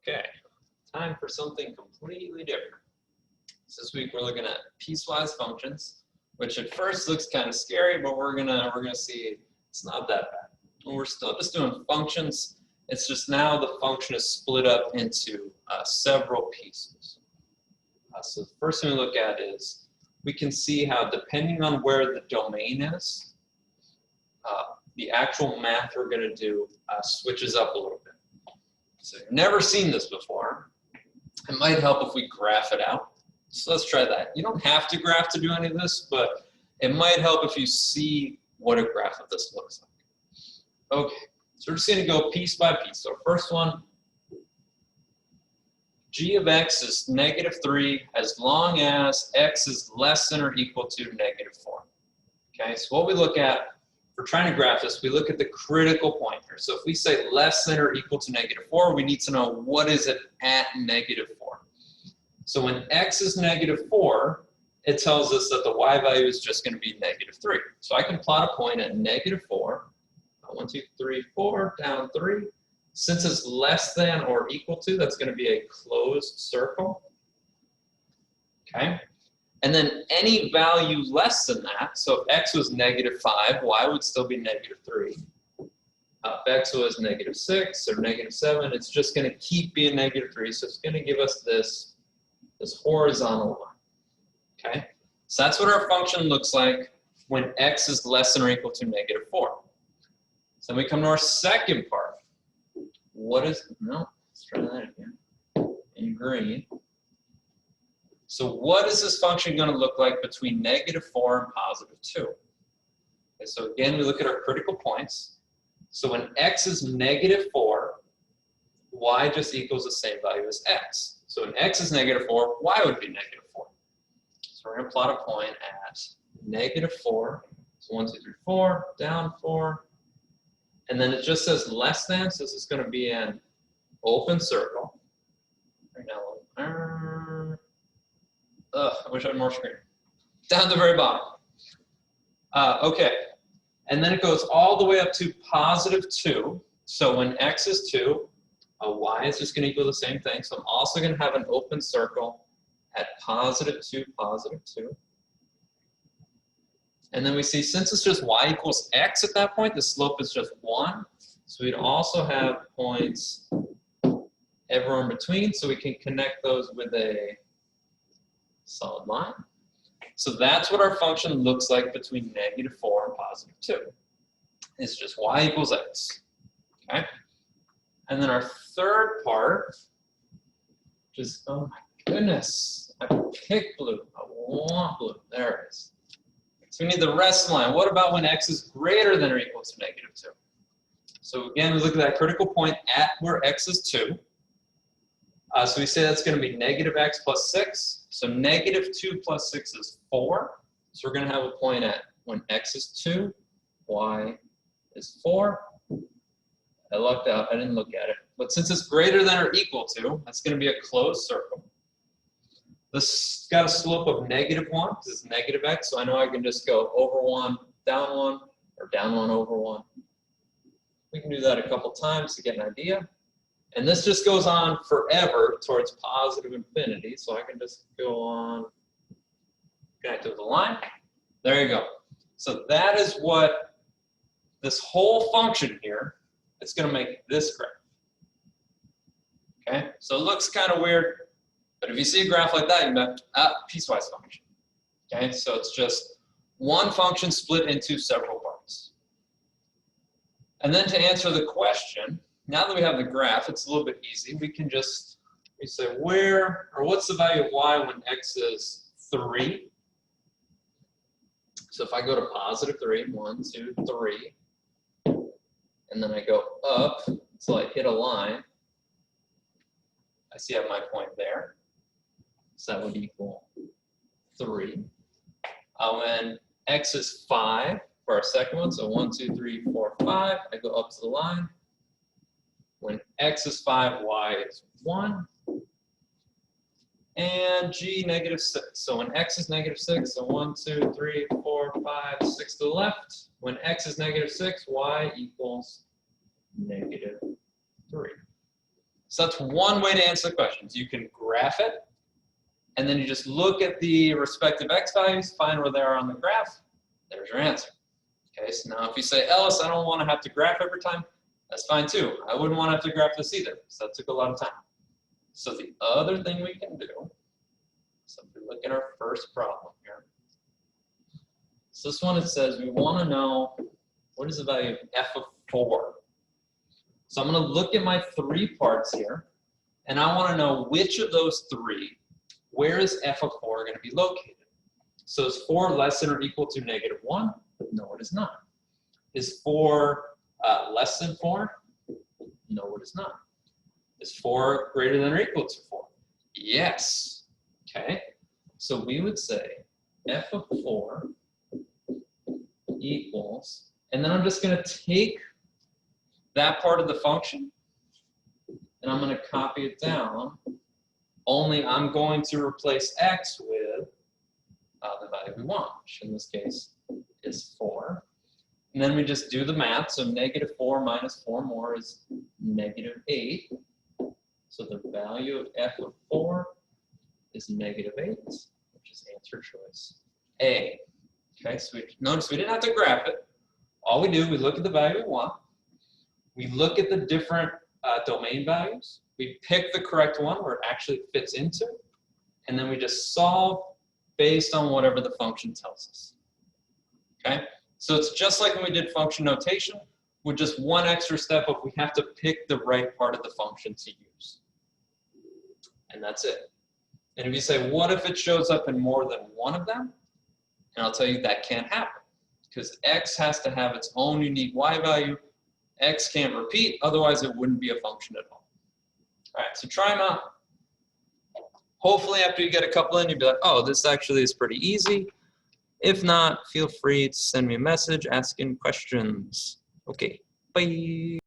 Okay, time for something completely different. So this week we're looking at piecewise functions, which at first looks kind of scary, but we're gonna see it's not that bad. And we're still just doing functions. It's just now the function is split up into several pieces. So the first thing we look at is we can see how, depending on where the domain is, the actual math we're going to do switches up a little bit. So you've never seen this before. It might help if we graph it out. So let's try that. You don't have to graph to do any of this, but it might help if you see what a graph of this looks like. Okay, so we're just going to go piece by piece. So first one, g of x is -3 as long as x is less than or equal to -4. Okay, so what we look at, for trying to graph this, we look at the critical point here. So if we say less than or equal to -4, we need to know what is it at -4. So when x is -4, it tells us that the y value is just going to be -3. So I can plot a point at -4, 1, 2, 3, 4, down 3. Since it's less than or equal to, that's going to be a closed circle. Okay. And then any value less than that, so if x was -5, y would still be -3. If x was -6 or -7, it's just going to keep being -3. So it's going to give us this horizontal line. Okay. So that's what our function looks like when x is less than or equal to -4. So we come to our second part. Let's try that again. In green. So what is this function going to look like between -4 and +2? Okay, so again, we look at our critical points. So when x is -4, y just equals the same value as x. So when x is -4, y would be -4. So we're going to plot a point at -4. So 1, 2, 3, 4, down 4. And then it just says less than, so this is going to be an open circle. Right now, I wish I had more screen. Down at the very bottom. Okay, and then it goes all the way up to +2. So when x is 2, y is just going to equal the same thing. So I'm also going to have an open circle at +2, +2. And then we see, since it's just y equals x at that point, the slope is just 1. So we'd also have points everywhere in between, so we can connect those with a solid line. So that's what our function looks like between -4 and +2. It's just y equals x. Okay? And then our third part, just, oh my goodness, I picked blue. I want blue. There it is. So we need the rest of the line. What about when x is greater than or equal to -2? So again, we look at that critical point at where x is 2. So we say that's going to be -x plus 6. So -2 plus 6 is 4. So we're going to have a point at when x is 2, y is 4. I lucked out. I didn't look at it. But since it's greater than or equal to, that's going to be a closed circle. This got a slope of -1 because it's -x, so I know I can just go over 1, down 1, or down 1, over 1. We can do that a couple times to get an idea. And this just goes on forever towards positive infinity, so I can just go on, connect to the line. There you go. So that is what this whole function here, it's going to make this graph. Okay, so it looks kind of weird. But if you see a graph like that, you have a piecewise function. Okay, so it's just one function split into several parts. And then to answer the question, now that we have the graph, it's a little bit easy. We say what's the value of y when x is 3? So if I go to +3, 1, 2, 3, and then I go up until I hit a line, I see I have my point there. So that would equal 3. When x is 5 for our second one, so 1, 2, 3, 4, 5, I go up to the line. When x is 5, y is 1. And g -6. So when x is -6, so 1, 2, 3, 4, 5, 6 to the left. When x is -6, y equals -3. So that's one way to answer the questions. You can graph it, and then you just look at the respective x values, find where they are on the graph. There's your answer. Okay, so now if you say, Ellis, I don't want to have to graph every time, that's fine too. I wouldn't want to have to graph this either, so that took a lot of time. So the other thing we can do, so if we look at our first problem here. So this one, it says we want to know what is the value of f of 4. So I'm going to look at my 3 parts here, and I want to know which of those 3, where is f of 4 going to be located? So is 4 less than or equal to -1? No, it is not. Is 4 less than 4? No, it is not. Is 4 greater than or equal to 4? Yes. Okay. So we would say f of 4 equals, and then I'm just going to take that part of the function and I'm going to copy it down, only I'm going to replace x with the value we want, which in this case is 4. And then we just do the math, so -4 minus 4 more is -8. So the value of f of 4 is -8, which is answer choice A. Okay, so notice we didn't have to graph it. All we do, we look at the value we want. We look at the different domain values. We pick the correct one where it actually fits into, and then we just solve based on whatever the function tells us. Okay, so it's just like when we did function notation, with just one extra step of we have to pick the right part of the function to use. And that's it. And if you say, what if it shows up in more than one of them? And I'll tell you that can't happen, because x has to have its own unique y value. X can't repeat, otherwise it wouldn't be a function at all. All right, so try them out. Hopefully after you get a couple in, you'll be like, oh, this actually is pretty easy. If not, feel free to send me a message asking questions. Okay, bye.